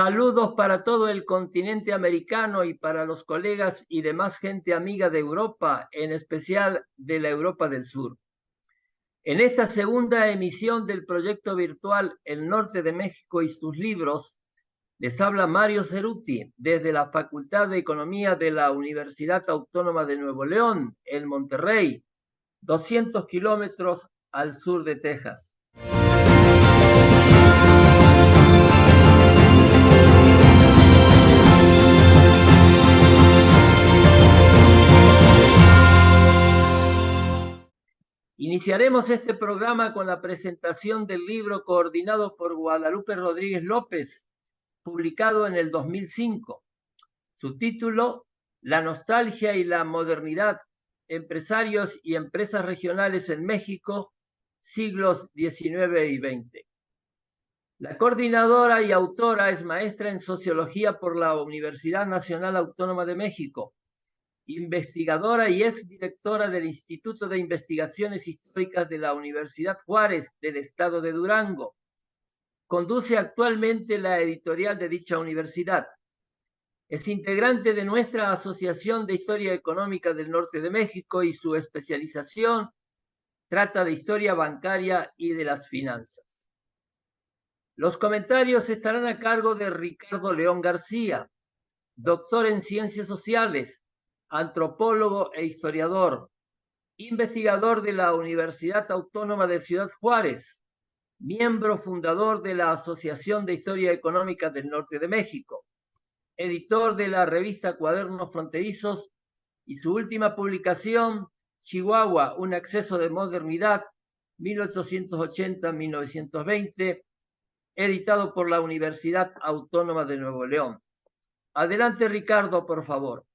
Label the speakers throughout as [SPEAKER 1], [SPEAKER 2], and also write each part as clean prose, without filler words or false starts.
[SPEAKER 1] Saludos para todo el continente americano y para los colegas y demás gente amiga de Europa, en especial de la Europa del Sur. En esta segunda emisión del proyecto virtual El Norte de México y sus libros, les habla Mario Ceruti desde la Facultad de Economía de la Universidad Autónoma de Nuevo León, en Monterrey, 200 kilómetros al sur de Texas. Iniciaremos este programa con la presentación del libro coordinado por Guadalupe Rodríguez López, publicado en el 2005. Su título, La nostalgia y la modernidad, empresarios y empresas regionales en México, siglos XIX y XX. La coordinadora y autora es maestra en Sociología por la Universidad Nacional Autónoma de México, investigadora y exdirectora del Instituto de Investigaciones Históricas de la Universidad Juárez del Estado de Durango. Conduce actualmente la editorial de dicha universidad. Es integrante de nuestra Asociación de Historia Económica del Norte de México y su especialización trata de historia bancaria y de las finanzas. Los comentarios estarán a cargo de Ricardo León García, doctor en Ciencias Sociales, antropólogo e historiador, investigador de la Universidad Autónoma de Ciudad Juárez, miembro fundador de la Asociación de Historia Económica del Norte de México, editor de la revista Cuadernos Fronterizos y su última publicación, Chihuahua, un acceso de modernidad, 1880-1920, editado por la Universidad Autónoma de Nuevo León. Adelante, Ricardo, por favor.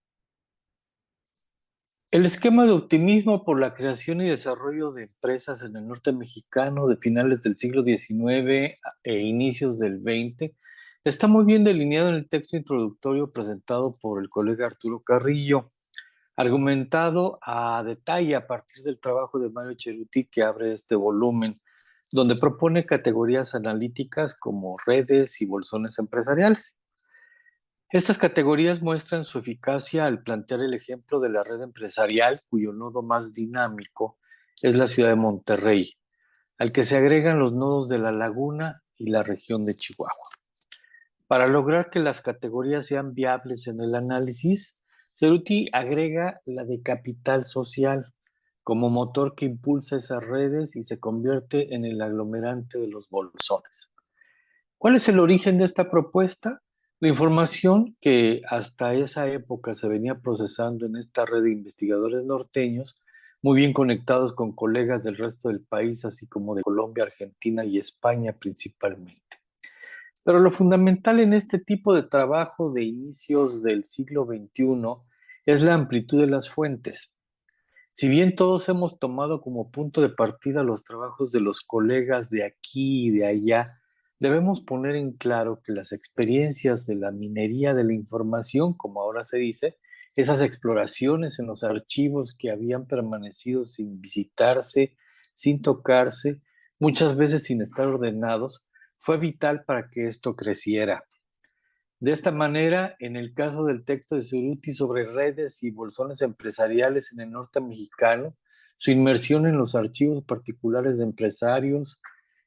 [SPEAKER 2] El esquema de optimismo por la creación y desarrollo de empresas en el norte mexicano de finales del siglo XIX e inicios del XX está muy bien delineado en el texto introductorio presentado por el colega Arturo Carrillo, argumentado a detalle a partir del trabajo de Mario Ceruti que abre este volumen, donde propone categorías analíticas como redes y bolsones empresariales. Estas categorías muestran su eficacia al plantear el ejemplo de la red empresarial cuyo nodo más dinámico es la ciudad de Monterrey, al que se agregan los nodos de La Laguna y la región de Chihuahua. Para lograr que las categorías sean viables en el análisis, Ceruti agrega la de capital social como motor que impulsa esas redes y se convierte en el aglomerante de los bolsones. ¿Cuál es el origen de esta propuesta? La información que hasta esa época se venía procesando en esta red de investigadores norteños, muy bien conectados con colegas del resto del país, así como de Colombia, Argentina y España principalmente. Pero lo fundamental en este tipo de trabajo de inicios del siglo XXI es la amplitud de las fuentes. Si bien todos hemos tomado como punto de partida los trabajos de los colegas de aquí y de allá, debemos poner en claro que las experiencias de la minería de la información, como ahora se dice, esas exploraciones en los archivos que habían permanecido sin visitarse, sin tocarse, muchas veces sin estar ordenados, fue vital para que esto creciera. De esta manera, en el caso del texto de Ceruti sobre redes y bolsones empresariales en el norte mexicano, su inmersión en los archivos particulares de empresarios,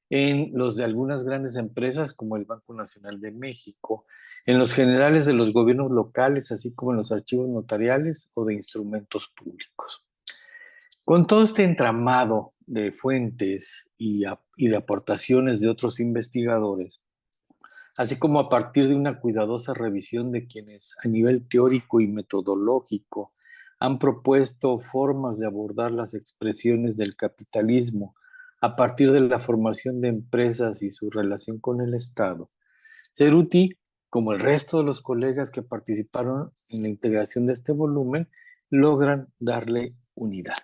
[SPEAKER 2] en los de algunas grandes empresas como el Banco Nacional de México, en los generales de los gobiernos locales, así como en los archivos notariales o de instrumentos públicos. Con todo este entramado de fuentes y de aportaciones de otros investigadores, así como a partir de una cuidadosa revisión de quienes a nivel teórico y metodológico han propuesto formas de abordar las expresiones del capitalismo a partir de la formación de empresas y su relación con el Estado, Ceruti, como el resto de los colegas que participaron en la integración de este volumen, logran darle unidad.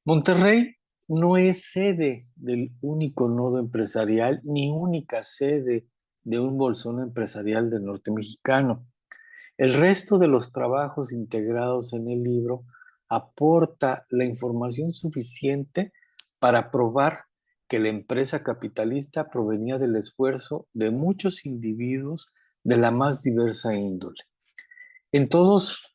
[SPEAKER 2] Monterrey no es sede del único nodo empresarial ni única sede de un bolsón empresarial del norte mexicano. El resto de los trabajos integrados en el libro aporta la información suficiente para probar que la empresa capitalista provenía del esfuerzo de muchos individuos de la más diversa índole. En todos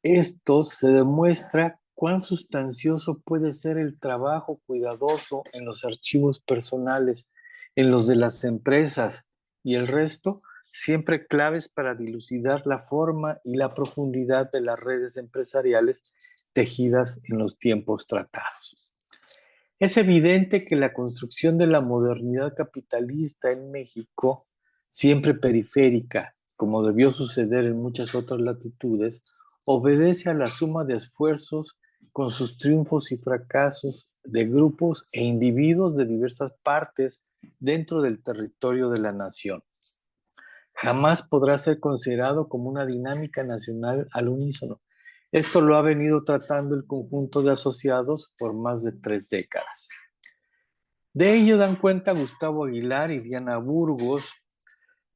[SPEAKER 2] estos se demuestra cuán sustancioso puede ser el trabajo cuidadoso en los archivos personales, en los de las empresas y el resto, siempre claves para dilucidar la forma y la profundidad de las redes empresariales tejidas en los tiempos tratados. Es evidente que la construcción de la modernidad capitalista en México, siempre periférica, como debió suceder en muchas otras latitudes, obedece a la suma de esfuerzos con sus triunfos y fracasos de grupos e individuos de diversas partes dentro del territorio de la nación. Jamás podrá ser considerado como una dinámica nacional al unísono. Esto lo ha venido tratando el conjunto de asociados por más de 3 décadas. De ello dan cuenta Gustavo Aguilar y Diana Burgos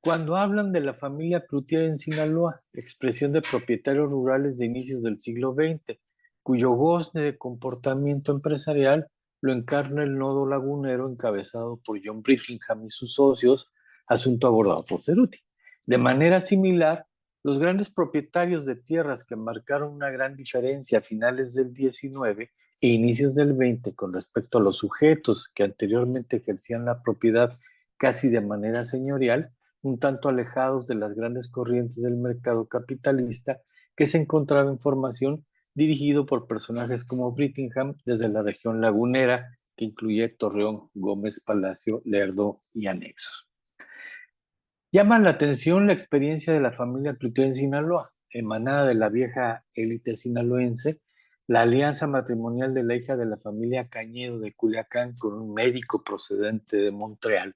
[SPEAKER 2] cuando hablan de la familia Cloutier en Sinaloa, expresión de propietarios rurales de inicios del siglo XX, cuyo gozne de comportamiento empresarial lo encarna el nodo lagunero encabezado por John Brittingham y sus socios, asunto abordado por Cerruti. De manera similar, los grandes propietarios de tierras que marcaron una gran diferencia a finales del XIX e inicios del XX con respecto a los sujetos que anteriormente ejercían la propiedad casi de manera señorial, un tanto alejados de las grandes corrientes del mercado capitalista que se encontraba en formación, dirigido por personajes como Brittingham desde la región lagunera, que incluye Torreón, Gómez Palacio, Lerdo y anexos. Llama la atención la experiencia de la familia Cloutier en Sinaloa, emanada de la vieja élite sinaloense, la alianza matrimonial de la hija de la familia Cañedo de Culiacán con un médico procedente de Montreal,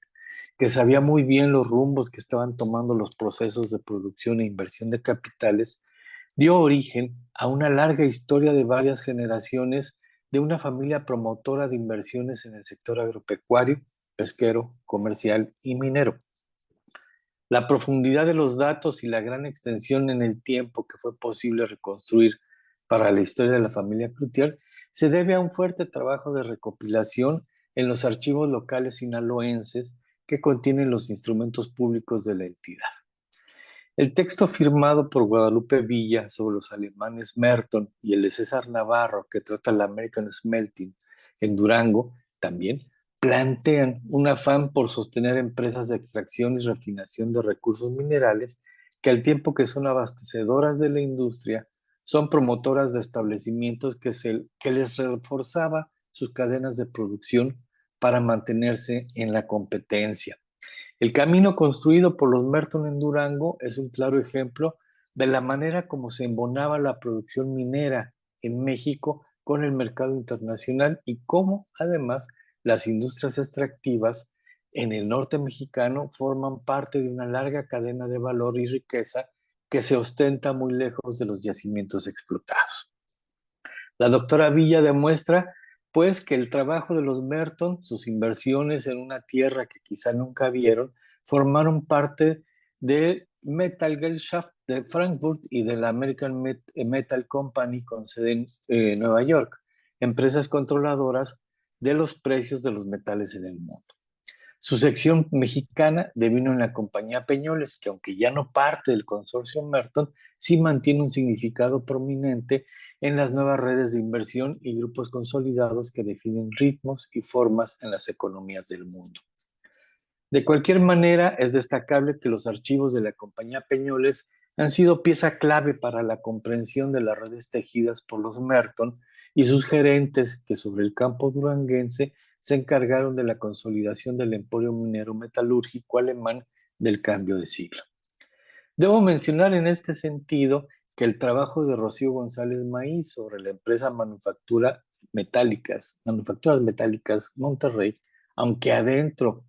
[SPEAKER 2] que sabía muy bien los rumbos que estaban tomando los procesos de producción e inversión de capitales, dio origen a una larga historia de varias generaciones de una familia promotora de inversiones en el sector agropecuario, pesquero, comercial y minero. La profundidad de los datos y la gran extensión en el tiempo que fue posible reconstruir para la historia de la familia Cloutier se debe a un fuerte trabajo de recopilación en los archivos locales sinaloenses que contienen los instrumentos públicos de la entidad. El texto firmado por Guadalupe Villa sobre los alemanes Merton y el de César Navarro, que trata la American Smelting en Durango, también plantean un afán por sostener empresas de extracción y refinación de recursos minerales que al tiempo que son abastecedoras de la industria, son promotoras de establecimientos que les reforzaba sus cadenas de producción para mantenerse en la competencia. El camino construido por los Merton en Durango es un claro ejemplo de la manera como se embonaba la producción minera en México con el mercado internacional y cómo, además, las industrias extractivas en el norte mexicano forman parte de una larga cadena de valor y riqueza que se ostenta muy lejos de los yacimientos explotados. La doctora Villa demuestra, pues, que el trabajo de los Merton, sus inversiones en una tierra que quizá nunca vieron, formaron parte de Metalgesellschaft de Frankfurt y de la American Metal Company con sede en Nueva York, empresas controladoras de los precios de los metales en el mundo. Su sección mexicana devino en la compañía Peñoles, que aunque ya no parte del consorcio Merton, sí mantiene un significado prominente en las nuevas redes de inversión y grupos consolidados que definen ritmos y formas en las economías del mundo. De cualquier manera, es destacable que los archivos de la compañía Peñoles han sido pieza clave para la comprensión de las redes tejidas por los Merton y sus gerentes que sobre el campo duranguense se encargaron de la consolidación del emporio minero metalúrgico alemán del cambio de siglo. Debo mencionar en este sentido que el trabajo de Rocío González Maíz sobre la empresa Manufacturas Metálicas Monterrey, aunque dentro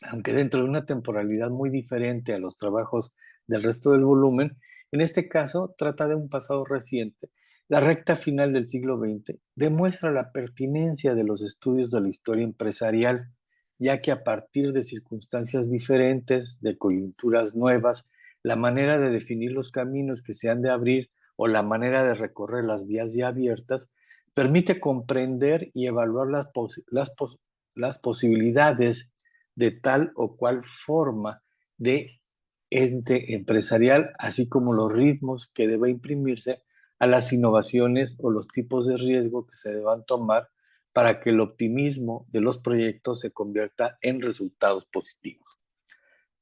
[SPEAKER 2] de una temporalidad muy diferente a los trabajos del resto del volumen, en este caso trata de un pasado reciente. La recta final del siglo XX demuestra la pertinencia de los estudios de la historia empresarial, ya que a partir de circunstancias diferentes, de coyunturas nuevas, la manera de definir los caminos que se han de abrir o la manera de recorrer las vías ya abiertas permite comprender y evaluar las posibilidades de tal o cual forma de ente empresarial, así como los ritmos que deba imprimirse a las innovaciones o los tipos de riesgo que se deban tomar para que el optimismo de los proyectos se convierta en resultados positivos.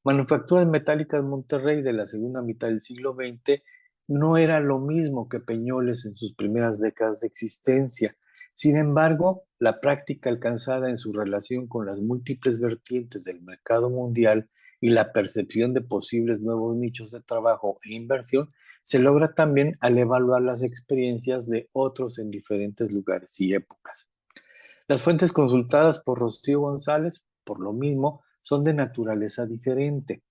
[SPEAKER 2] Manufacturas Metálicas Monterrey de la segunda mitad del siglo XX no era lo mismo que Peñoles en sus primeras décadas de existencia. Sin embargo, la práctica alcanzada en su relación con las múltiples vertientes del mercado mundial y la percepción de posibles nuevos nichos de trabajo e inversión se logra también al evaluar las experiencias de otros en diferentes lugares y épocas. Las fuentes consultadas por Rocío González, por lo mismo, son de naturaleza diferente.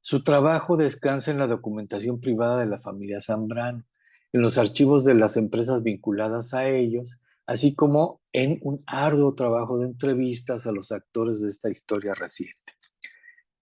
[SPEAKER 2] Su trabajo descansa en la documentación privada de la familia Zambrano, en los archivos de las empresas vinculadas a ellos, así como en un arduo trabajo de entrevistas a los actores de esta historia reciente.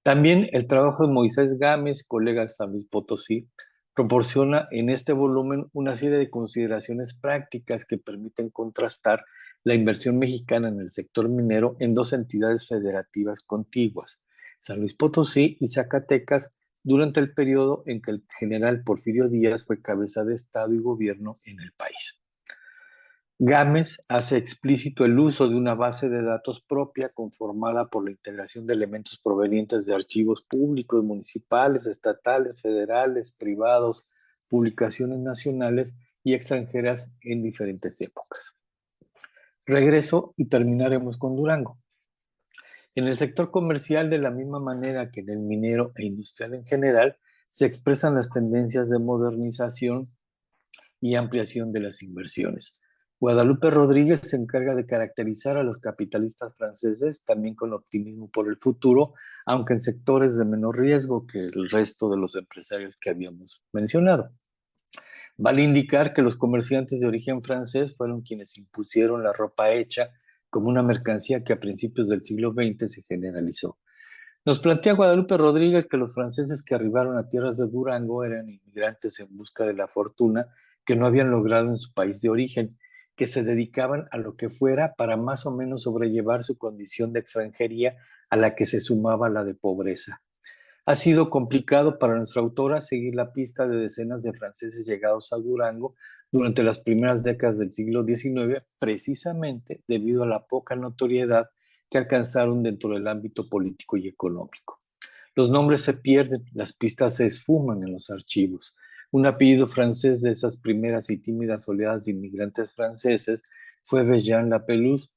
[SPEAKER 2] También el trabajo de Moisés Gámez, colega de San Luis Potosí, proporciona en este volumen una serie de consideraciones prácticas que permiten contrastar la inversión mexicana en el sector minero en dos entidades federativas contiguas, San Luis Potosí y Zacatecas, durante el periodo en que el general Porfirio Díaz fue cabeza de Estado y gobierno en el país. Gámez hace explícito el uso de una base de datos propia conformada por la integración de elementos provenientes de archivos públicos, municipales, estatales, federales, privados, publicaciones nacionales y extranjeras en diferentes épocas. Regreso y terminaremos con Durango. En el sector comercial, de la misma manera que en el minero e industrial en general, se expresan las tendencias de modernización y ampliación de las inversiones. Guadalupe Rodríguez se encarga de caracterizar a los capitalistas franceses también con optimismo por el futuro, aunque en sectores de menor riesgo que el resto de los empresarios que habíamos mencionado. Vale indicar que los comerciantes de origen francés fueron quienes impusieron la ropa hecha como una mercancía que a principios del siglo XX se generalizó. Nos plantea Guadalupe Rodríguez que los franceses que arribaron a tierras de Durango eran inmigrantes en busca de la fortuna que no habían logrado en su país de origen, que se dedicaban a lo que fuera para más o menos sobrellevar su condición de extranjería a la que se sumaba la de pobreza. Ha sido complicado para nuestra autora seguir la pista de decenas de franceses llegados a Durango durante las primeras décadas del siglo XIX, precisamente debido a la poca notoriedad que alcanzaron dentro del ámbito político y económico. Los nombres se pierden, las pistas se esfuman en los archivos. Un apellido francés de esas primeras y tímidas oleadas de inmigrantes franceses fue Vejan Lapeluse,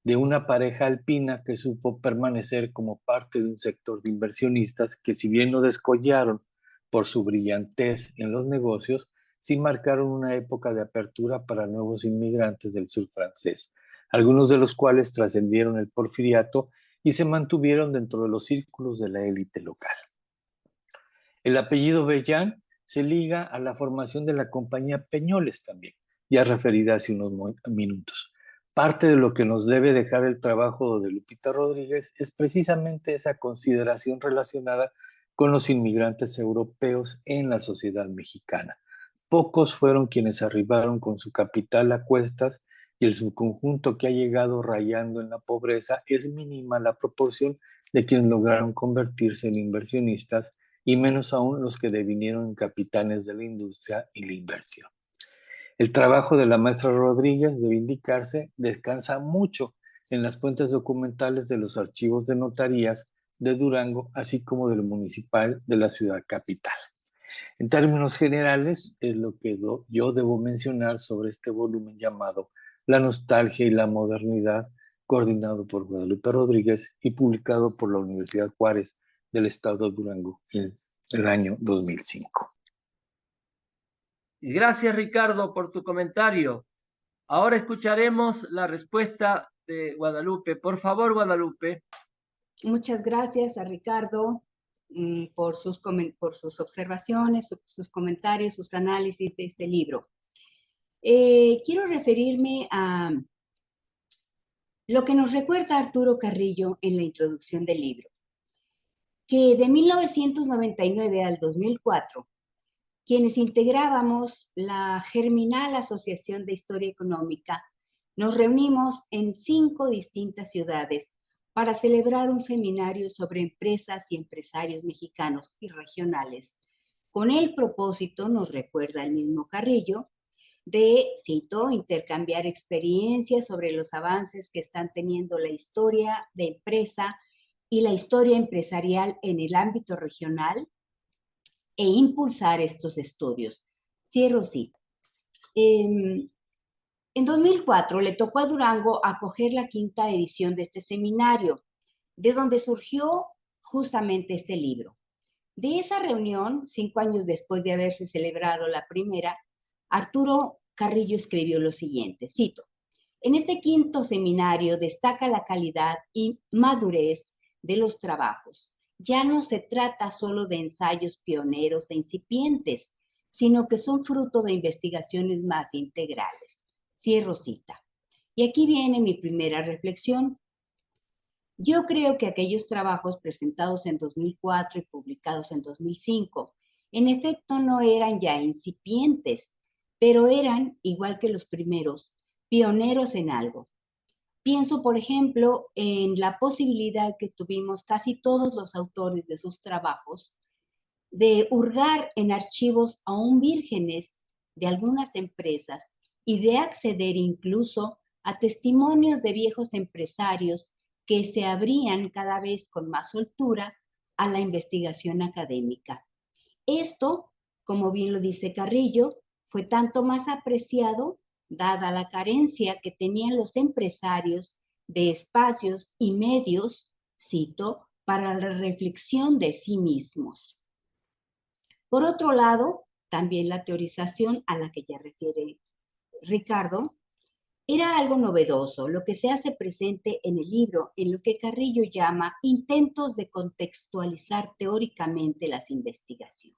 [SPEAKER 2] de una pareja alpina que supo permanecer como parte de un sector de inversionistas que, si bien no descollaron por su brillantez en los negocios, sí marcaron una época de apertura para nuevos inmigrantes del sur francés, algunos de los cuales trascendieron el porfiriato y se mantuvieron dentro de los círculos de la élite local. El apellido Vejan se liga a la formación de la compañía Peñoles también, ya referida hace unos minutos. Parte de lo que nos debe dejar el trabajo de Lupita Rodríguez es precisamente esa consideración relacionada con los inmigrantes europeos en la sociedad mexicana. Pocos fueron quienes arribaron con su capital a cuestas y el subconjunto que ha llegado rayando en la pobreza es mínima la proporción de quienes lograron convertirse en inversionistas y menos aún los que devinieron en capitanes de la industria y la inversión. El trabajo de la maestra Rodríguez, debe indicarse, descansa mucho en las fuentes documentales de los archivos de notarías de Durango, así como del municipal de la ciudad capital. En términos generales, es lo que yo debo mencionar sobre este volumen llamado La nostalgia y la modernidad, coordinado por Guadalupe Rodríguez y publicado por la Universidad Juárez del Estado de Durango en el año 2005.
[SPEAKER 1] Gracias, Ricardo, por tu comentario. Ahora escucharemos la respuesta de Guadalupe. Por favor, Guadalupe.
[SPEAKER 3] Muchas gracias a Ricardo por sus observaciones, sus comentarios, sus análisis de este libro. Quiero referirme a lo que nos recuerda Arturo Carrillo en la introducción del libro, que de 1999 al 2004, quienes integrábamos la germinal Asociación de Historia Económica, nos reunimos en 5 distintas ciudades para celebrar un seminario sobre empresas y empresarios mexicanos y regionales, con el propósito, nos recuerda el mismo Carrillo, de, cito, intercambiar experiencias sobre los avances que están teniendo la historia de empresa y la historia empresarial en el ámbito regional e impulsar estos estudios. Cierro cita. En 2004 le tocó a Durango acoger la 5ª edición de este seminario, de donde surgió justamente este libro. De esa reunión, 5 años después de haberse celebrado la primera, Arturo Carrillo escribió lo siguiente, cito, en este 5º seminario destaca la calidad y madurez de los trabajos. Ya no se trata solo de ensayos pioneros e incipientes, sino que son fruto de investigaciones más integrales. Cierro cita. Y aquí viene mi primera reflexión. Yo creo que aquellos trabajos presentados en 2004 y publicados en 2005, en efecto no eran ya incipientes, pero eran, igual que los primeros, pioneros en algo. Pienso, por ejemplo, en la posibilidad que tuvimos casi todos los autores de sus trabajos de hurgar en archivos aún vírgenes de algunas empresas y de acceder incluso a testimonios de viejos empresarios que se abrían cada vez con más soltura a la investigación académica. Esto, como bien lo dice Carrillo, fue tanto más apreciado dada la carencia que tenían los empresarios de espacios y medios, cito, para la reflexión de sí mismos. Por otro lado, también la teorización a la que ya refiere Ricardo era algo novedoso, lo que se hace presente en el libro, en lo que Carrillo llama intentos de contextualizar teóricamente las investigaciones.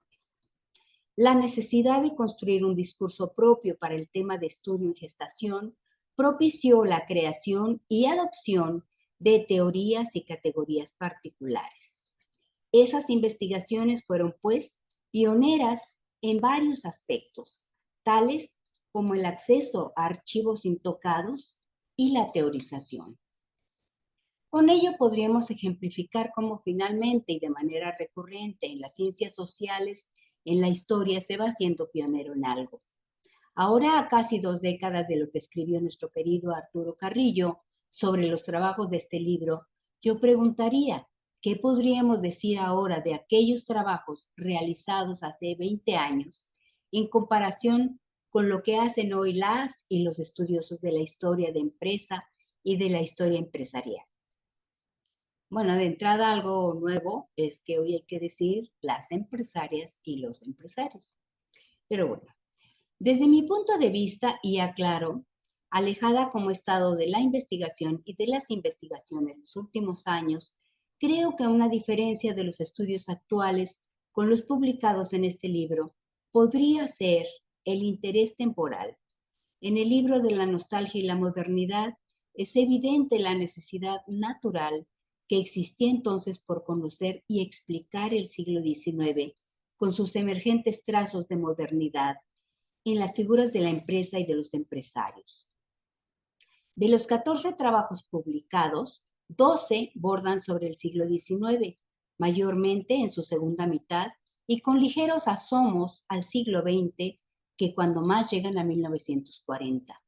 [SPEAKER 3] La necesidad de construir un discurso propio para el tema de estudio en gestación propició la creación y adopción de teorías y categorías particulares. Esas investigaciones fueron, pues, pioneras en varios aspectos, tales como el acceso a archivos intocados y la teorización. Con ello podríamos ejemplificar cómo finalmente y de manera recurrente en las ciencias sociales, en la historia se va siendo pionero en algo. Ahora, a casi 2 décadas de lo que escribió nuestro querido Arturo Carrillo sobre los trabajos de este libro, yo preguntaría, ¿qué podríamos decir ahora de aquellos trabajos realizados hace 20 años en comparación con lo que hacen hoy las y los estudiosos de la historia de empresa y de la historia empresarial? Bueno, de entrada algo nuevo es que hoy hay que decir las empresarias y los empresarios. Pero bueno, desde mi punto de vista, y aclaro, alejada como he estado de la investigación y de las investigaciones en los últimos años, creo que una diferencia de los estudios actuales con los publicados en este libro podría ser el interés temporal. En el libro de la nostalgia y la modernidad es evidente la necesidad natural que existía entonces por conocer y explicar el siglo XIX con sus emergentes trazos de modernidad en las figuras de la empresa y de los empresarios. De los 14 trabajos publicados, 12 bordan sobre el siglo XIX, mayormente en su segunda mitad y con ligeros asomos al siglo XX que cuando más llegan a 1940,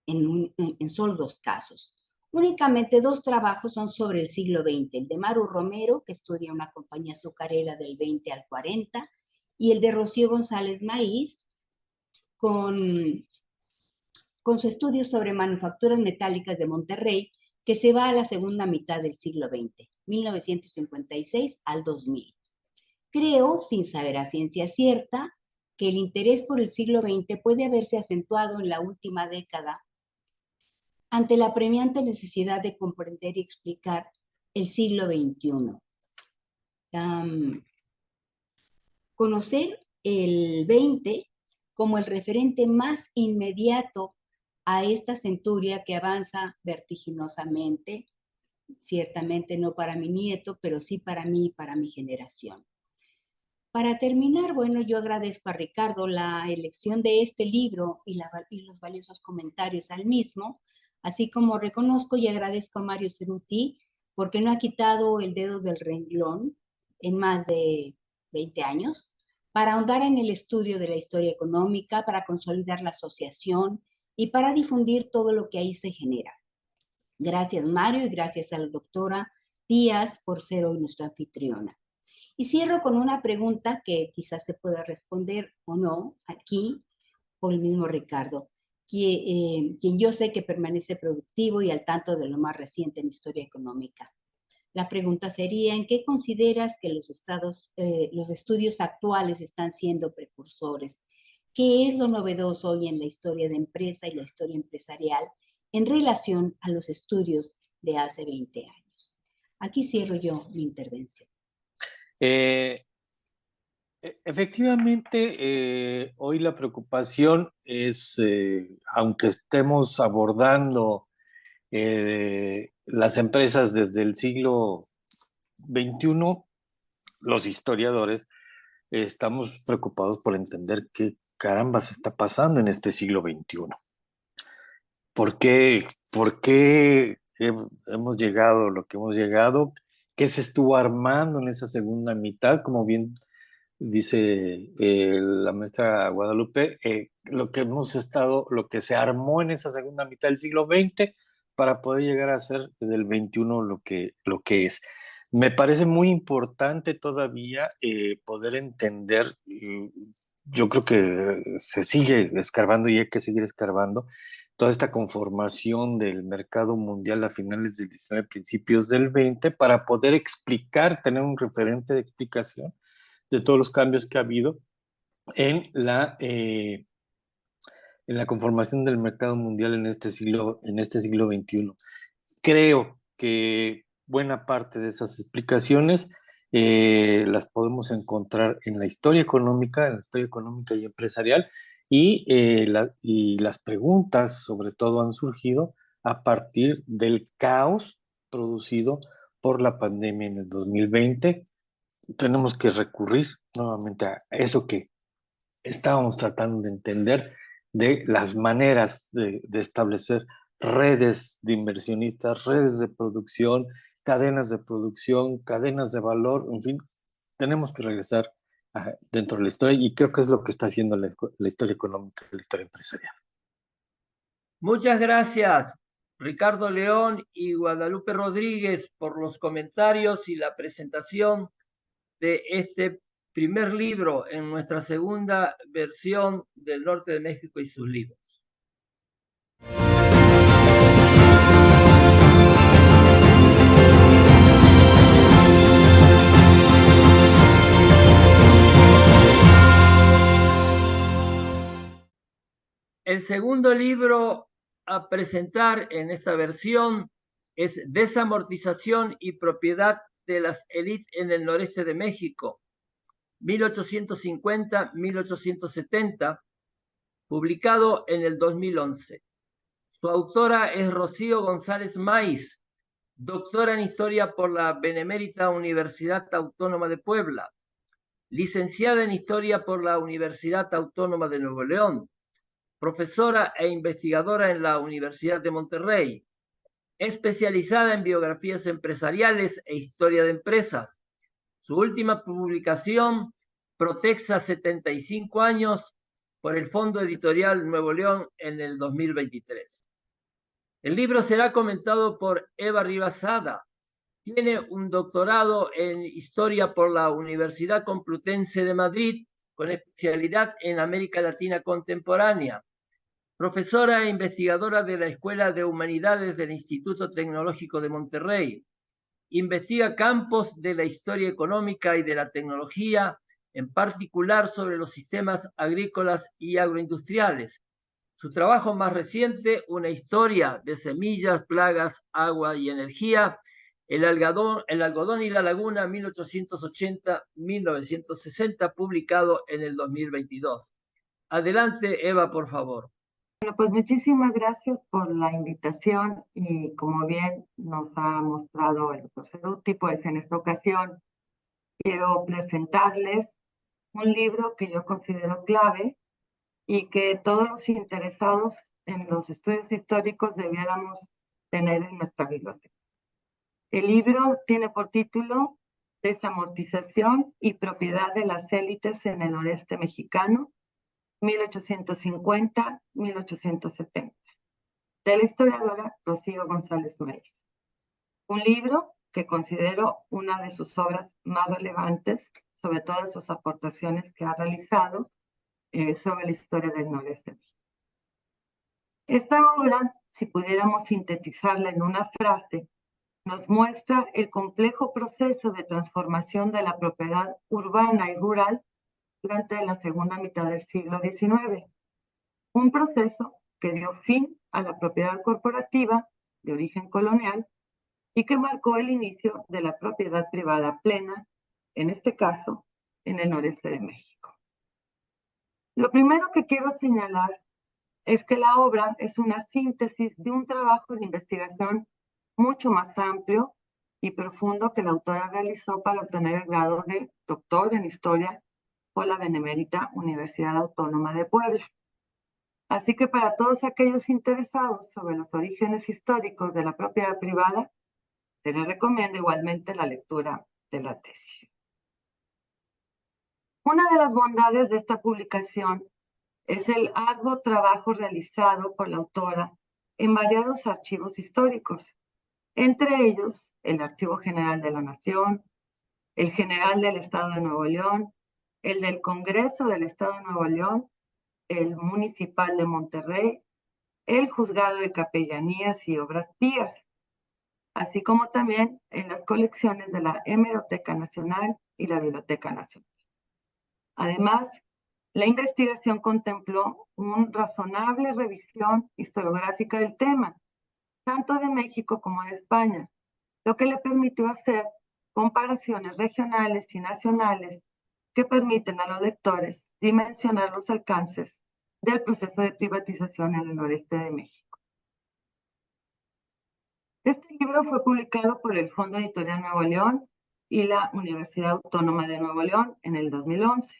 [SPEAKER 3] en solo 2 casos. Únicamente 2 trabajos son sobre el siglo XX, el de Maru Romero, que estudia una compañía azucarera del 20 al 40, y el de Rocío González Maíz, con su estudio sobre manufacturas metálicas de Monterrey, que se va a la segunda mitad del siglo XX, 1956 al 2000. Creo, sin saber a ciencia cierta, que el interés por el siglo XX puede haberse acentuado en la última década ante la apremiante necesidad de comprender y explicar el siglo XXI. Conocer el 20 como el referente más inmediato a esta centuria que avanza vertiginosamente, ciertamente no para mi nieto, pero sí para mí y para mi generación. Para terminar, bueno, yo agradezco a Ricardo la elección de este libro y los valiosos comentarios al mismo, así como reconozco y agradezco a Mario Ceruti porque no ha quitado el dedo del renglón en más de 20 años para ahondar en el estudio de la historia económica, para consolidar la asociación y para difundir todo lo que ahí se genera. Gracias, Mario, y gracias a la doctora Díaz por ser hoy nuestra anfitriona. Y cierro con una pregunta que quizás se pueda responder o no aquí por el mismo Ricardo, quien yo sé que permanece productivo y al tanto de lo más reciente en historia económica. La pregunta sería, ¿en qué consideras que los estudios actuales están siendo precursores? ¿Qué es lo novedoso hoy en la historia de empresa y la historia empresarial en relación a los estudios de hace 20 años? Aquí cierro yo mi intervención.
[SPEAKER 2] Efectivamente, hoy la preocupación es, aunque estemos abordando las empresas desde el siglo XXI, los historiadores estamos preocupados por entender qué caramba se está pasando en este siglo XXI. ¿Por qué hemos llegado a lo que hemos llegado? ¿Qué se estuvo armando en esa segunda mitad? Como bien dice la maestra Guadalupe, lo que se armó en esa segunda mitad del siglo XX para poder llegar a ser del XXI lo que es. Me parece muy importante todavía poder entender, yo creo que se sigue escarbando y hay que seguir escarbando, toda esta conformación del mercado mundial a finales del 19, principios del 20, para poder explicar, tener un referente de explicación de todos los cambios que ha habido en en la conformación del mercado mundial en este siglo XXI. Creo que buena parte de esas explicaciones las podemos encontrar en la historia económica y empresarial, y las preguntas sobre todo han surgido a partir del caos producido por la pandemia en el 2020. Tenemos que recurrir nuevamente a eso que estábamos tratando de entender, de las maneras de establecer redes de inversionistas, redes de producción, cadenas de valor, en fin, tenemos que regresar dentro de la historia, y creo que es lo que está haciendo la historia económica, la historia empresarial.
[SPEAKER 1] Muchas gracias, Ricardo León y Guadalupe Rodríguez, por los comentarios y la presentación de este primer libro en nuestra segunda versión del Norte de México y sus libros. El segundo libro a presentar en esta versión es Desamortización y propiedad de las élites en el noreste de México, 1850-1870, publicado en el 2011. Su autora es Rocío González Maiz, doctora en Historia por la Benemérita Universidad Autónoma de Puebla, licenciada en Historia por la Universidad Autónoma de Nuevo León, profesora e investigadora en la Universidad de Monterrey, especializada en biografías empresariales e historia de empresas. Su última publicación, Protexa 75 años, por el Fondo Editorial Nuevo León en el 2023. El libro será comentado por Eva Rivasada. Tiene un doctorado en Historia por la Universidad Complutense de Madrid, con especialidad en América Latina contemporánea. Profesora e investigadora de la Escuela de Humanidades del Instituto Tecnológico de Monterrey. Investiga campos de la historia económica y de la tecnología, en particular sobre los sistemas agrícolas y agroindustriales. Su trabajo más reciente, Una historia de semillas, plagas, agua y energía, el algodón y la laguna, 1880-1960, publicado en el 2022. Adelante, Eva, por favor.
[SPEAKER 4] Bueno, pues muchísimas gracias por la invitación, y como bien nos ha mostrado el doctor Cerruti, pues en esta ocasión quiero presentarles un libro que yo considero clave y que todos los interesados en los estudios históricos debiéramos tener en nuestra biblioteca. El libro tiene por título Desamortización y propiedad de las élites en el noreste mexicano, 1850-1870, de la historiadora Rocío González Meis. Un libro que considero una de sus obras más relevantes, sobre todas sus aportaciones que ha realizado sobre la historia del noreste. Esta obra, si pudiéramos sintetizarla en una frase, nos muestra el complejo proceso de transformación de la propiedad urbana y rural durante la segunda mitad del siglo XIX. Un proceso que dio fin a la propiedad corporativa de origen colonial y que marcó el inicio de la propiedad privada plena, en este caso, en el noreste de México. Lo primero que quiero señalar es que la obra es una síntesis de un trabajo de investigación mucho más amplio y profundo que la autora realizó para obtener el grado de doctor en historia por la Benemérita Universidad Autónoma de Puebla. Así que para todos aquellos interesados sobre los orígenes históricos de la propiedad privada, se les recomienda igualmente la lectura de la tesis. Una de las bondades de esta publicación es el arduo trabajo realizado por la autora en variados archivos históricos, entre ellos el Archivo General de la Nación, el General del Estado de Nuevo León, el del Congreso del Estado de Nuevo León, el Municipal de Monterrey, el Juzgado de Capellanías y Obras Pías, así como también en las colecciones de la Hemeroteca Nacional y la Biblioteca Nacional. Además, la investigación contempló una razonable revisión historiográfica del tema, tanto de México como de España, lo que le permitió hacer comparaciones regionales y nacionales que permiten a los lectores dimensionar los alcances del proceso de privatización en el noreste de México. Este libro fue publicado por el Fondo Editorial Nuevo León y la Universidad Autónoma de Nuevo León en el 2011.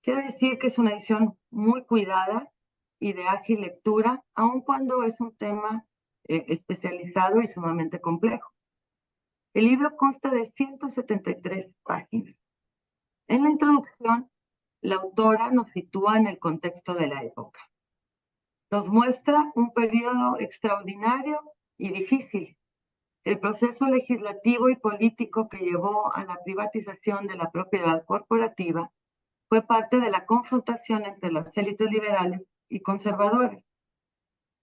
[SPEAKER 4] Quiero decir que es una edición muy cuidada y de ágil lectura, aun cuando es un tema especializado y sumamente complejo. El libro consta de 173 páginas. En la introducción, la autora nos sitúa en el contexto de la época. Nos muestra un periodo extraordinario y difícil. El proceso legislativo y político que llevó a la privatización de la propiedad corporativa fue parte de la confrontación entre las élites liberales y conservadoras.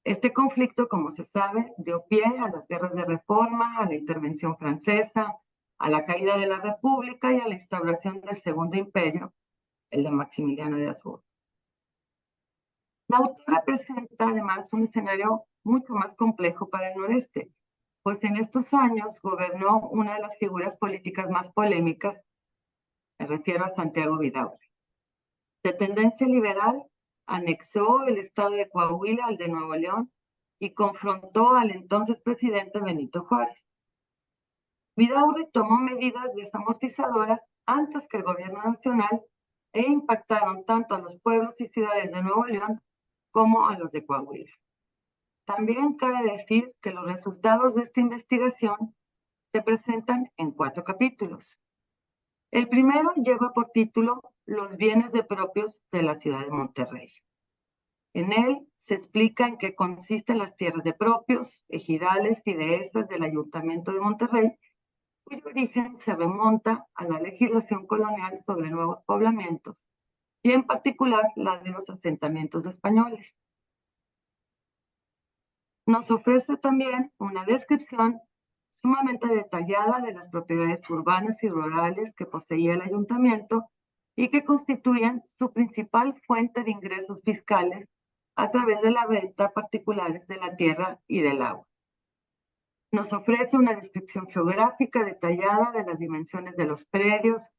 [SPEAKER 4] Este conflicto, como se sabe, dio pie a las guerras de reforma, a la intervención francesa, a la caída de la República y a la instauración del Segundo Imperio, el de Maximiliano de Habsburgo. La autora presenta además un escenario mucho más complejo para el noreste, pues en estos años gobernó una de las figuras políticas más polémicas, me refiero a Santiago Vidaurri. De tendencia liberal, anexó el estado de Coahuila al de Nuevo León y confrontó al entonces presidente Benito Juárez. Vidaurri tomó medidas desamortizadoras antes que el gobierno nacional e impactaron tanto a los pueblos y ciudades de Nuevo León como a los de Coahuila. También cabe decir que los resultados de esta investigación se presentan en 4 capítulos. El primero lleva por título Los bienes de propios de la ciudad de Monterrey. En él se explica en qué consisten las tierras de propios, ejidales y dehesas del Ayuntamiento de Monterrey, cuyo origen se remonta a la legislación colonial sobre nuevos poblamientos, y en particular la de los asentamientos españoles. Nos ofrece también una descripción sumamente detallada de las propiedades urbanas y rurales que poseía el ayuntamiento y que constituyen su principal fuente de ingresos fiscales a través de la venta particulares de la tierra y del agua. Nos ofrece una descripción geográfica detallada de las dimensiones de los predios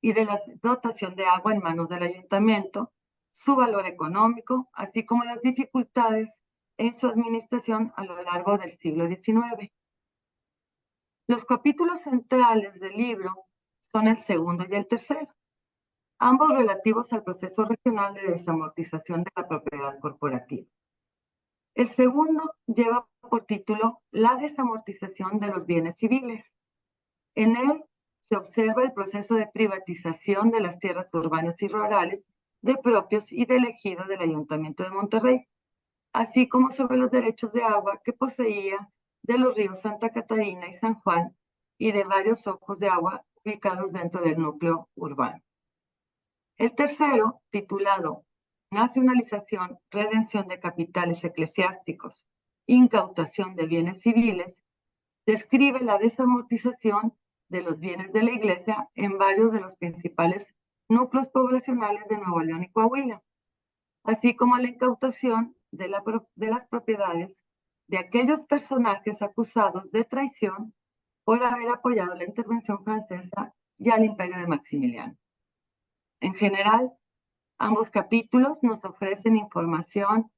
[SPEAKER 4] y de la dotación de agua en manos del ayuntamiento, su valor económico, así como las dificultades en su administración a lo largo del siglo XIX. Los capítulos centrales del libro son el segundo y el tercero, ambos relativos al proceso regional de desamortización de la propiedad corporativa. El segundo lleva por título La desamortización de los bienes civiles. En él se observa el proceso de privatización de las tierras urbanas y rurales de propios y del ejido del Ayuntamiento de Monterrey, así como sobre los derechos de agua que poseía de los ríos Santa Catarina y San Juan y de varios ojos de agua ubicados dentro del núcleo urbano. El tercero, titulado Nacionalización, redención de capitales eclesiásticos, incautación de bienes civiles, describe la desamortización de los bienes de la Iglesia en varios de los principales núcleos poblacionales de Nuevo León y Coahuila, así como la incautación de las propiedades de aquellos personajes acusados de traición por haber apoyado la intervención francesa y al imperio de Maximiliano. En general, ambos capítulos nos ofrecen información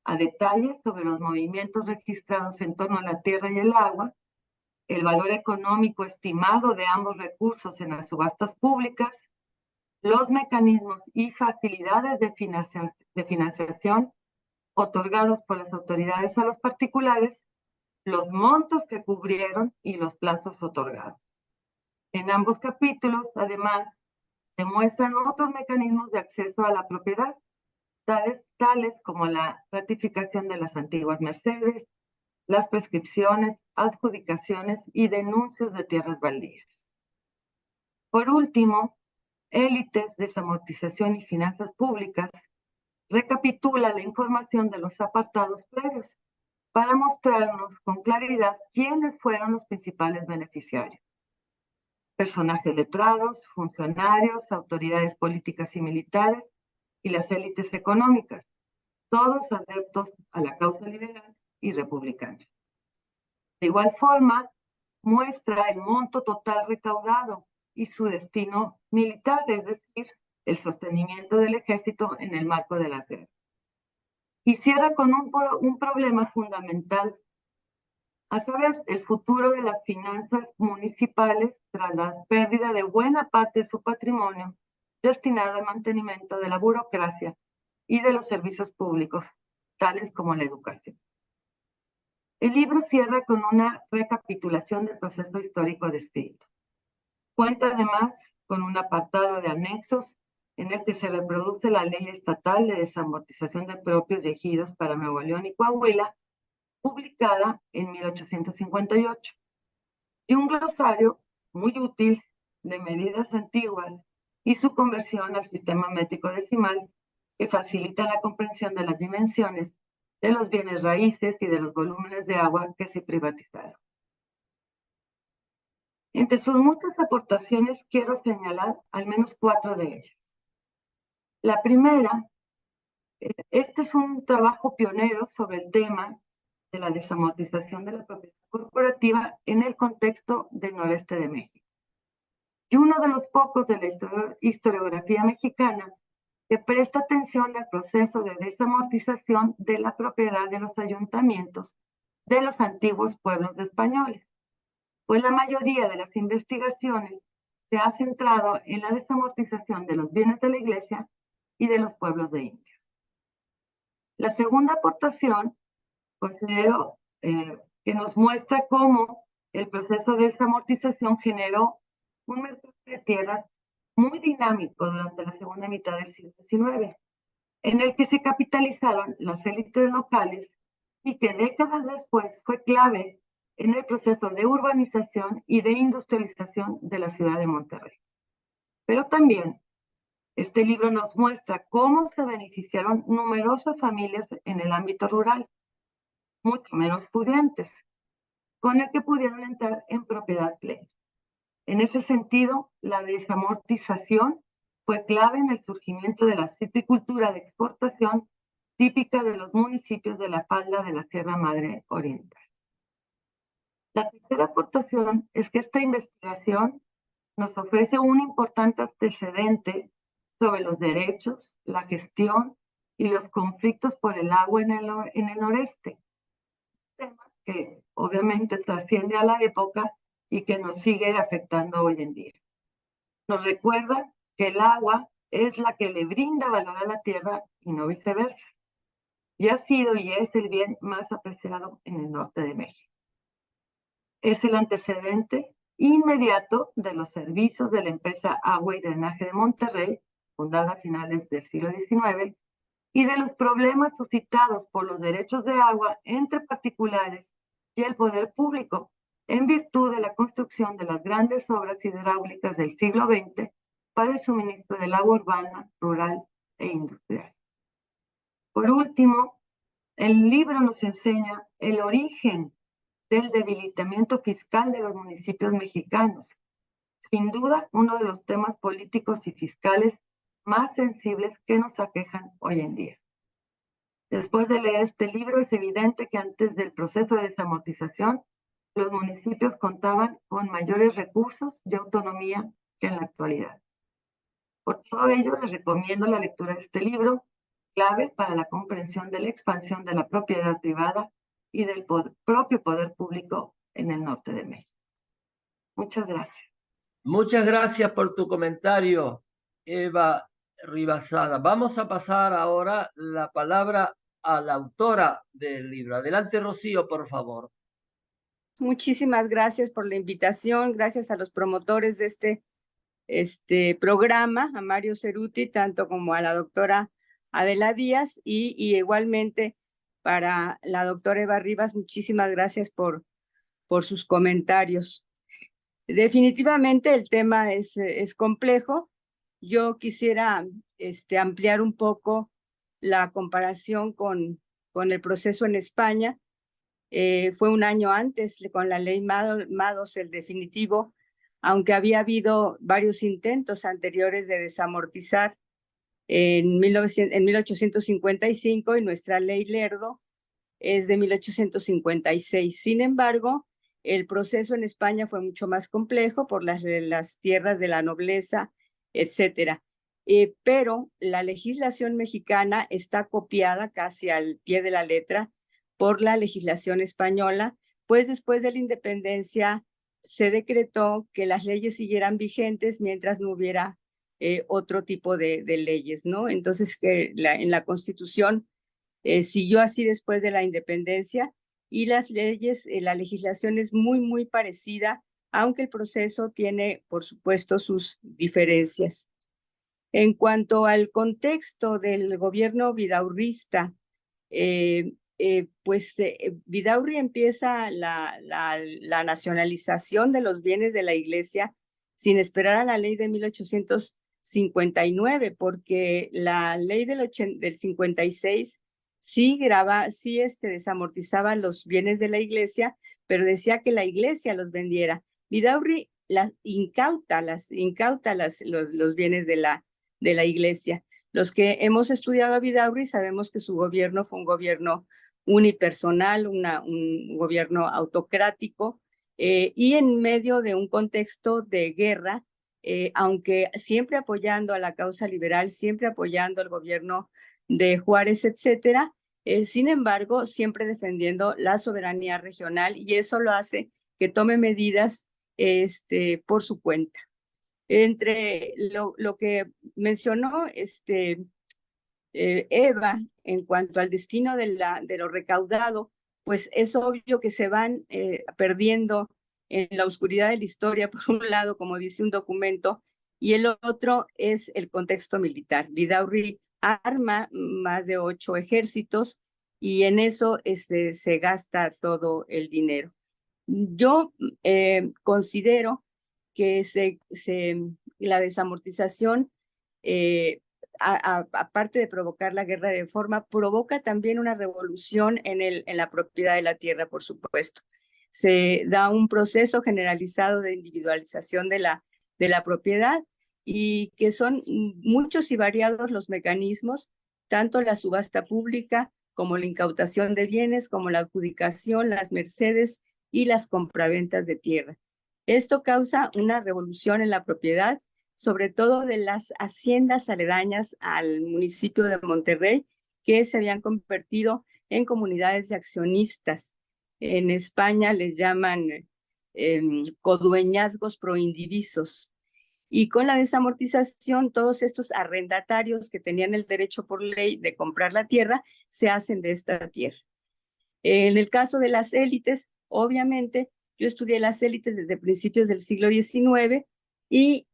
[SPEAKER 4] a detalle sobre los movimientos registrados en torno a la tierra y el agua, el valor económico estimado de ambos recursos en las subastas públicas, los mecanismos y facilidades de financiación otorgados por las autoridades a los particulares, los montos que cubrieron y los plazos otorgados. En ambos capítulos, además, se muestran otros mecanismos de acceso a la propiedad, tales como la ratificación de las antiguas mercedes, las prescripciones, adjudicaciones y denuncios de tierras baldías. Por último, Élites, Desamortización y Finanzas Públicas recapitula la información de los apartados previos para mostrarnos con claridad quiénes fueron los principales beneficiarios. Personajes letrados, funcionarios, autoridades políticas y militares y las élites económicas, todos adeptos a la causa liberal y republicana. De igual forma, muestra el monto total recaudado y su destino militar, es decir, el sostenimiento del ejército en el marco de las guerras. Y cierra con un problema fundamental, a saber, el futuro de las finanzas municipales tras la pérdida de buena parte de su patrimonio destinado al mantenimiento de la burocracia y de los servicios públicos, tales como la educación. El libro cierra con una recapitulación del proceso histórico descrito. Cuenta además con un apartado de anexos en el que se reproduce la ley estatal de desamortización de propios y ejidos para Nuevo León y Coahuila, publicada en 1858, y un glosario muy útil de medidas antiguas y su conversión al sistema métrico decimal que facilita la comprensión de las dimensiones de los bienes raíces y de los volúmenes de agua que se privatizaron. Entre sus muchas aportaciones quiero señalar al menos 4 de ellas. La primera, este es un trabajo pionero sobre el tema de la desamortización de la propiedad corporativa en el contexto del noreste de México. Y uno de los pocos de la historiografía mexicana que presta atención al proceso de desamortización de la propiedad de los ayuntamientos de los antiguos pueblos españoles, pues la mayoría de las investigaciones se ha centrado en la desamortización de los bienes de la Iglesia y de los pueblos de India. La segunda aportación considero que nos muestra cómo el proceso de desamortización generó un mercado de tierras muy dinámico durante la segunda mitad del siglo XIX, en el que se capitalizaron las élites locales y que décadas después fue clave en el proceso de urbanización y de industrialización de la ciudad de Monterrey. Pero también este libro nos muestra cómo se beneficiaron numerosas familias en el ámbito rural, mucho menos pudientes, con el que pudieron entrar en propiedad plena. En ese sentido, la desamortización fue clave en el surgimiento de la citricultura de exportación típica de los municipios de la falda de la Sierra Madre Oriental. La tercera aportación es que esta investigación nos ofrece un importante antecedente sobre los derechos, la gestión y los conflictos por el agua en el noreste, tema que obviamente trasciende a la época y que nos sigue afectando hoy en día. Nos recuerda que el agua es la que le brinda valor a la tierra y no viceversa. y ha sido y es el bien más apreciado en el norte de México. Es el antecedente inmediato de los servicios de la empresa Agua y Drenaje de Monterrey, fundada a finales del siglo XIX, y de los problemas suscitados por los derechos de agua entre particulares y el poder público, en virtud de la construcción de las grandes obras hidráulicas del siglo XX para el suministro del agua urbana, rural e industrial. Por último, el libro nos enseña el origen del debilitamiento fiscal de los municipios mexicanos. Sin duda, uno de los temas políticos y fiscales más sensibles que nos aquejan hoy en día. Después de leer este libro, es evidente que antes del proceso de desamortización, los municipios contaban con mayores recursos y autonomía que en la actualidad. Por todo ello, les recomiendo la lectura de este libro, clave para la comprensión de la expansión de la propiedad privada y del propio poder público en el norte de México. Muchas gracias.
[SPEAKER 1] Muchas gracias por tu comentario, Eva Ribasada. Vamos a pasar ahora la palabra a la autora del libro. Adelante, Rocío, por favor.
[SPEAKER 5] Muchísimas gracias por la invitación, gracias a los promotores de este programa, a Mario Ceruti, tanto como a la doctora Adela Díaz, y igualmente para la doctora Eva Rivas, muchísimas gracias por sus comentarios. Definitivamente el tema es complejo. Yo quisiera ampliar un poco la comparación con el proceso en España. Fue un año antes con la ley Mados el definitivo, aunque había habido varios intentos anteriores de desamortizar en 1855 y nuestra ley Lerdo es de 1856. Sin embargo, el proceso en España fue mucho más complejo por las tierras de la nobleza, etcétera. Pero la legislación mexicana está copiada casi al pie de la letra por la legislación española, pues después de la independencia se decretó que las leyes siguieran vigentes mientras no hubiera otro tipo de leyes, ¿no? Entonces, en la Constitución siguió así después de la independencia y las leyes, la legislación es muy, muy parecida, aunque el proceso tiene, por supuesto, sus diferencias. En cuanto al contexto del gobierno vidaurrista, Vidaurri empieza la nacionalización de los bienes de la iglesia sin esperar a la ley de 1859, porque la ley del 56 sí desamortizaba los bienes de la iglesia, pero decía que la iglesia los vendiera. Vidaurri incauta los bienes de la iglesia. Los que hemos estudiado a Vidaurri sabemos que su gobierno fue un gobierno unipersonal, un gobierno autocrático, y en medio de un contexto de guerra, aunque siempre apoyando a la causa liberal, siempre apoyando al gobierno de Juárez, etcétera, sin embargo, siempre defendiendo la soberanía regional, y eso lo hace que tome medidas por su cuenta. Entre lo que mencionó Eva en cuanto al destino de lo recaudado, pues es obvio que se van perdiendo en la oscuridad de la historia, por un lado, como dice un documento, y el otro es el contexto militar. Vidaurri arma más de 8 ejércitos y en eso se gasta todo el dinero. Yo considero que la desamortización, aparte de provocar la guerra de reforma, provoca también una revolución en la propiedad de la tierra, por supuesto. Se da un proceso generalizado de individualización de la propiedad y que son muchos y variados los mecanismos, tanto la subasta pública como la incautación de bienes, como la adjudicación, las mercedes y las compraventas de tierra. Esto causa una revolución en la propiedad, sobre todo de las haciendas aledañas al municipio de Monterrey, que se habían convertido en comunidades de accionistas. En España les llaman codueñazgos proindivisos. Y con la desamortización, todos estos arrendatarios que tenían el derecho por ley de comprar la tierra, se hacen de esta tierra. En el caso de las élites, obviamente, yo estudié las élites desde principios del siglo XIX y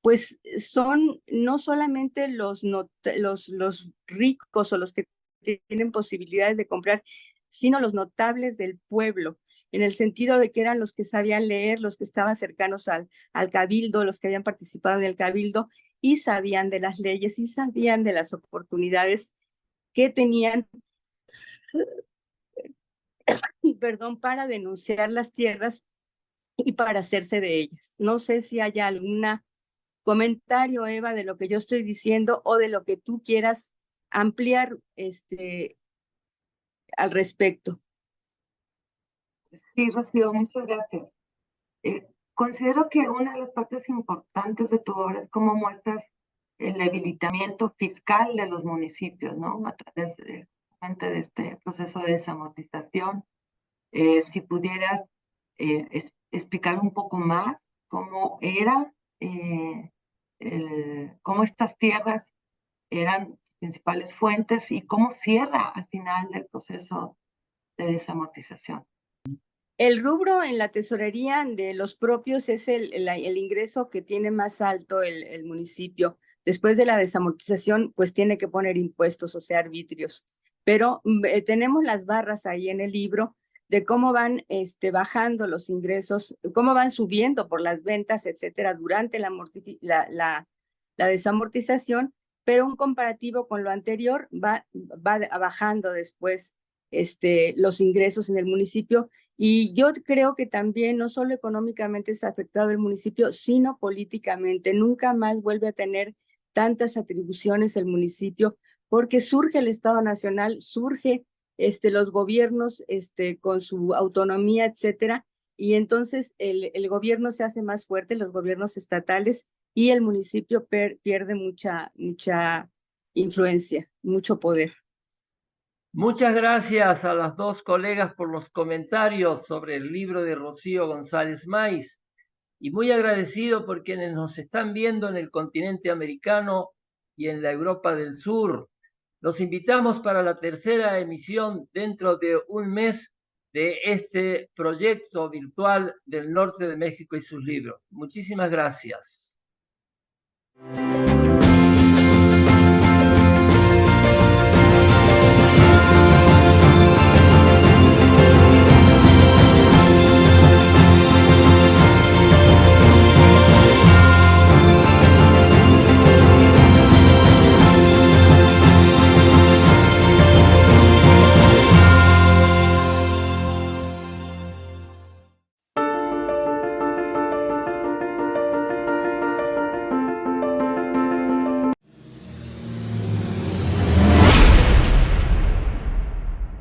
[SPEAKER 5] pues son no solamente los ricos o los que tienen posibilidades de comprar, sino los notables del pueblo, en el sentido de que eran los que sabían leer, los que estaban cercanos al cabildo, los que habían participado en el cabildo y sabían de las leyes y sabían de las oportunidades que tenían perdón, para denunciar las tierras y para hacerse de ellas. No sé si haya algún comentario, Eva, de lo que yo estoy diciendo o de lo que tú quieras ampliar al respecto.
[SPEAKER 4] Sí, Rocío, muchas gracias. Considero que una de las partes importantes de tu obra es cómo muestras el debilitamiento fiscal de los municipios, ¿no? A través de este proceso de desamortización. Si pudieras explicar un poco más cómo era, cómo estas tierras eran principales fuentes y cómo cierra al final del proceso de desamortización.
[SPEAKER 5] El rubro en la tesorería de los propios es el ingreso que tiene más alto el municipio. Después de la desamortización, pues tiene que poner impuestos, o sea, arbitrios. Pero tenemos las barras ahí en el libro de cómo van bajando los ingresos, cómo van subiendo por las ventas, etcétera, durante la desamortización, pero un comparativo con lo anterior va bajando después los ingresos en el municipio. Y yo creo que también no solo económicamente es afectado el municipio, sino políticamente. Nunca más vuelve a tener tantas atribuciones el municipio, porque surge el Estado Nacional, surge los gobiernos con su autonomía, etcétera, y entonces el gobierno se hace más fuerte, los gobiernos estatales, y el municipio pierde mucha influencia, mucho poder.
[SPEAKER 1] Muchas gracias a las dos colegas por los comentarios sobre el libro de Rocío González Maiz y muy agradecido por quienes nos están viendo en el continente americano y en la Europa del Sur. Los invitamos para la tercera emisión dentro de un mes de este proyecto virtual del norte de México y sus libros. Muchísimas gracias.